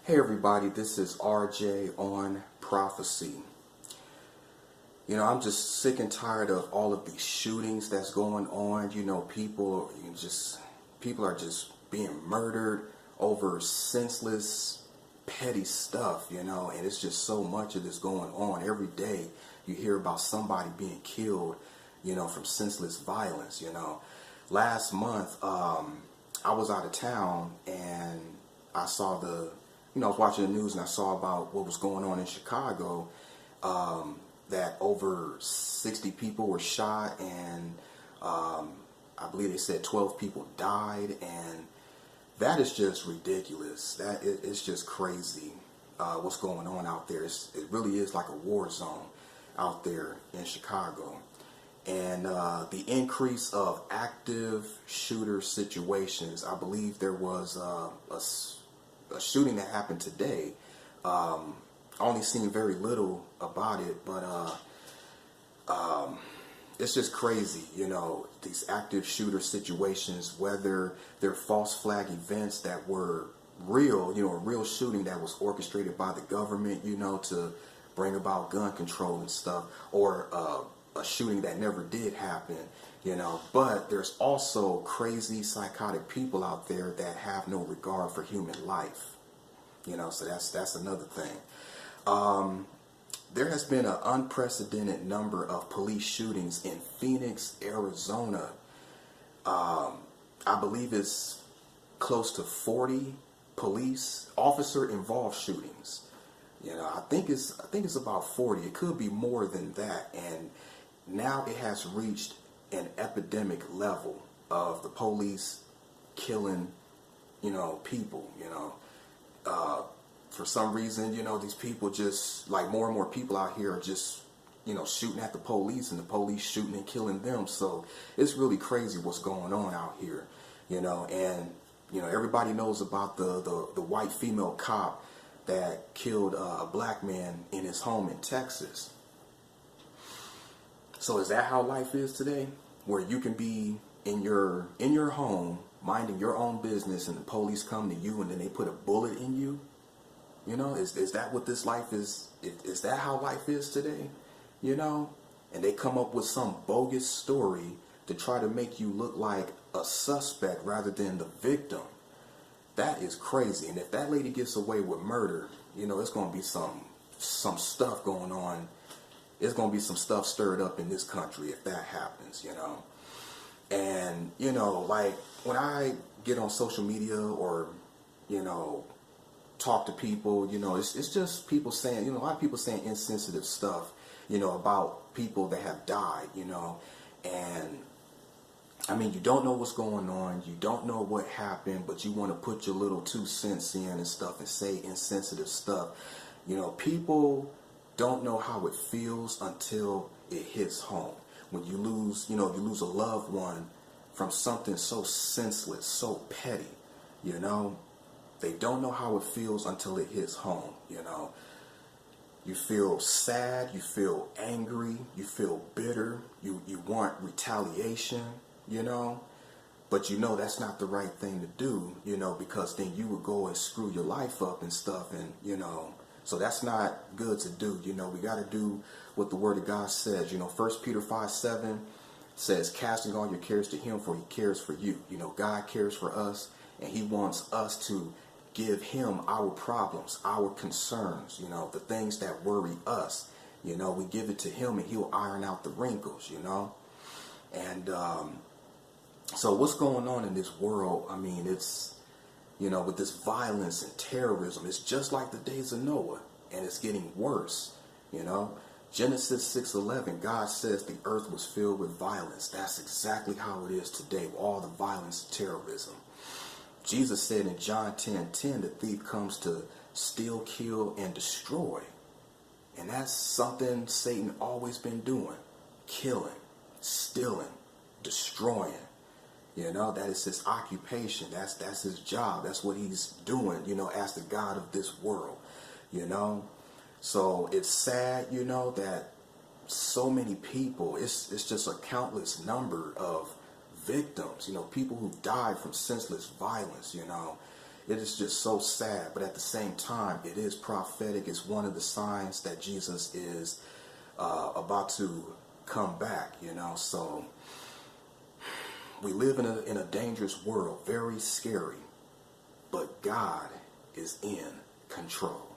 Hey everybody, this is RJ on prophecy. I'm just sick and tired of all of these shootings that's going on. People are just being murdered over senseless, petty stuff, and it's just so much of this going on. Every day you hear about somebody being killed, from senseless violence. Last month, I was out of town and I saw I was watching the news and I saw about what was going on in Chicago, that over 60 people were shot and I believe they said 12 people died, and that is just ridiculous. It's just crazy what's going on out there. It really is like a war zone out there in Chicago. And the increase of active shooter situations, I believe there was a shooting that happened today. I only seen very little about it, but it's just crazy, these active shooter situations, whether they're false flag events that were real, a real shooting that was orchestrated by the government, to bring about gun control and stuff, or a shooting that never did happen, but there's also crazy psychotic people out there that have no regard for human life, so that's another thing. There has been an unprecedented number of police shootings in Phoenix, Arizona. I believe it's close to 40 police officer involved shootings. I think it's about 40. It could be more than that, and now it has reached an epidemic level of the police killing, people, for some reason, these people just, like, more and more people out here are just, shooting at the police, and the police shooting and killing them. So it's really crazy what's going on out here, and, everybody knows about the white female cop that killed a black man in his home in Texas. So is that how life is today? Where you can be in your home, minding your own business, and the police come to you and then they put a bullet in you? Is that what this life is? Is that how life is today? And they come up with some bogus story to try to make you look like a suspect rather than the victim. That is crazy. And if that lady gets away with murder, it's going to be some stuff going on. There's going to be some stuff stirred up in this country if that happens, And, like, when I get on social media or, talk to people, it's just people saying, a lot of people saying insensitive stuff, about people that have died, and I mean, you don't know what's going on, you don't know what happened, but you want to put your little 2 cents in and stuff and say insensitive stuff. People don't know how it feels until it hits home. When you lose, you lose a loved one from something so senseless, so petty, they don't know how it feels until it hits home, You feel sad, you feel angry, you feel bitter, you want retaliation, but that's not the right thing to do, because then you would go and screw your life up and stuff, and, so that's not good to do. We got to do what the Word of God says. 1 Peter 5:7 says, casting all your cares to Him, for He cares for you. God cares for us, and He wants us to give Him our problems, our concerns, the things that worry us. We give it to Him, and He'll iron out the wrinkles, And so what's going on in this world? I mean, it's, with this violence and terrorism, it's just like the days of Noah, and it's getting worse, Genesis 6:11, God says the earth was filled with violence. That's exactly how it is today, with all the violence and terrorism. Jesus said in John 10:10, the thief comes to steal, kill, and destroy. And that's something Satan always been doing. Killing, stealing, destroying. That is his occupation. That's his job. That's what he's doing, as the God of this world, So it's sad, that so many people, it's just a countless number of victims, people who died from senseless violence, it is just so sad. But at the same time, it is prophetic. It's one of the signs that Jesus is about to come back, you know. So we live in a dangerous world, very scary, but God is in control.